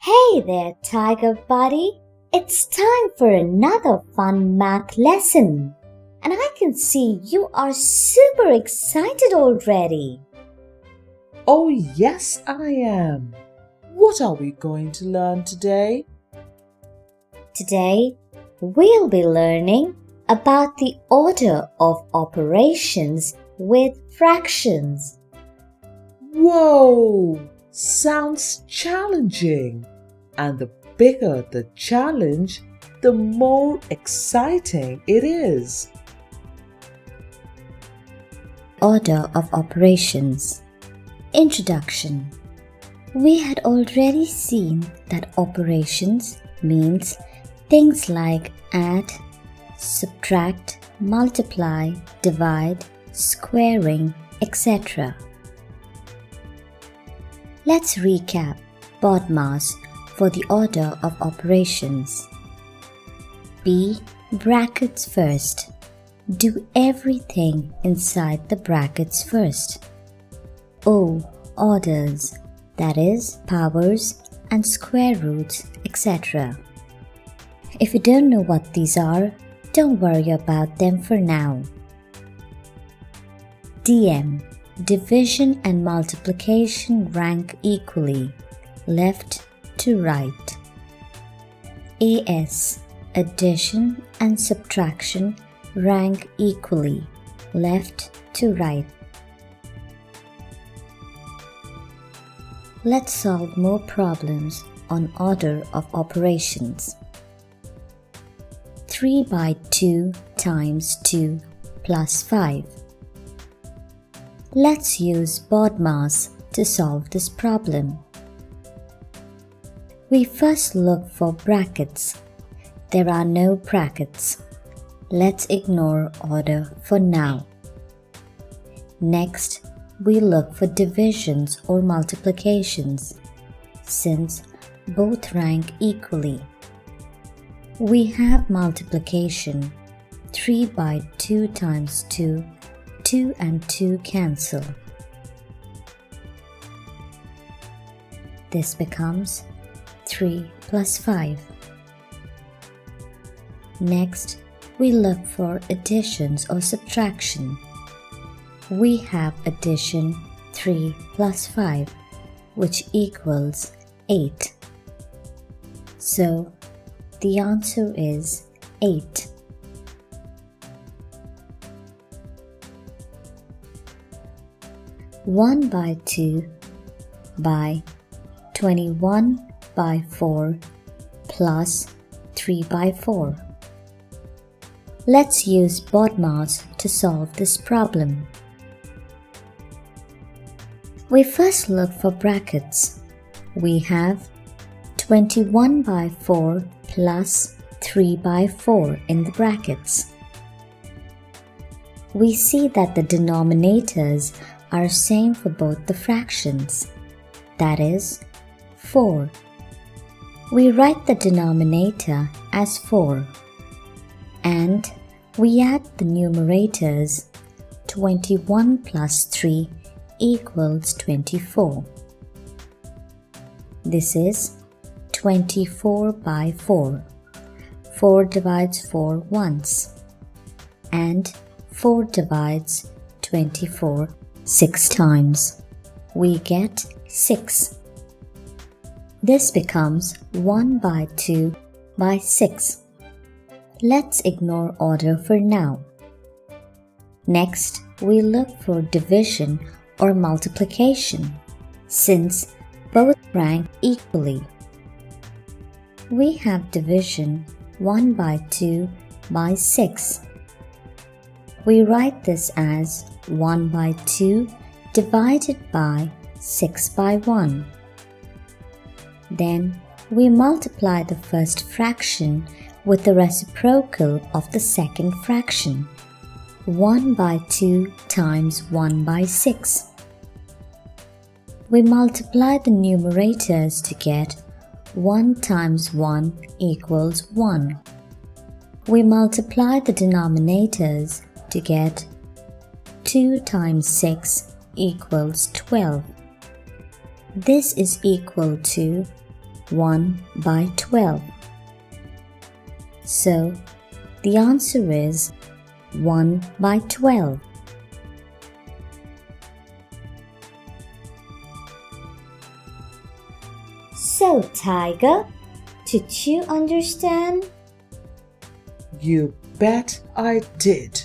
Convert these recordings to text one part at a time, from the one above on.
Hey there, Tiger buddy. It's time for another fun math lesson. And I can see you are super excited already. Oh, yes, I am. What are we going to learn today? Today, we'll be learning about the order of operations with fractions. Whoa! Sounds challenging. And the bigger the challenge, the more exciting it is. Order of operations. Introduction. We had already seen that operations means things like add, subtract, multiply, divide, squaring, etc. Let's recap BODMAS for the order of operations. B. Brackets first. Do everything inside the brackets first. O. Orders, that is, powers and square roots, etc. If you don't know what these are, don't worry about them for now. DM. Division and multiplication rank equally, left to right. AS. Addition and subtraction rank equally, left to right. Let's solve more problems on order of operations. 3 by 2 times 2 plus 5. Let's use BODMAS to solve this problem. We first look for brackets. There are no brackets. Let's ignore order for now. Next, we look for divisions or multiplications, since both rank equally. We have multiplication 3 by 2 times 2, 2 and 2 cancel. This becomes 3 plus 5. Next, we look for additions or subtraction. We have addition 3 plus 5, which equals 8. So, the answer is 8. One by 2 by 21 by 4 plus 3 by 4. Let's use BODMAS to solve this problem. We first look for brackets. We have 21 by 4 plus 3 by 4 in the brackets. We see that the denominators are same for both the fractions, that is, 4. We write the denominator as 4, and we add the numerators. 21 plus 3 equals 24. This is 24 by 4. 4 divides 4 once, and 4 divides 24 6 times. We get 6. This becomes 1 by 2 by 6. Let's ignore order for now. Next, we look for division or multiplication, since both rank equally. We have division 1 by 2 by 6. We write this as 1 by 2 divided by 6 by 1. Then we multiply the first fraction with the reciprocal of the second fraction. 1 by 2 times 1 by 6. We multiply the numerators to get 1 times 1 equals 1. We multiply the denominators to get 2 times 6 equals 12. This is equal to 1 by 12. So, the answer is 1 by 12. So, Tiger, did you understand? You bet I did.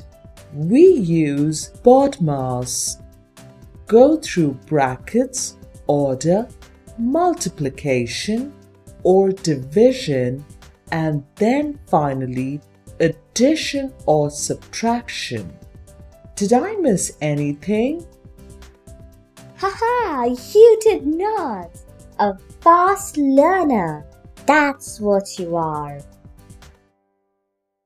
We use BODMAS. Go through brackets, order, multiplication or division, and then finally addition or subtraction. Did I miss anything? Haha, you did not. A fast learner. That's what you are.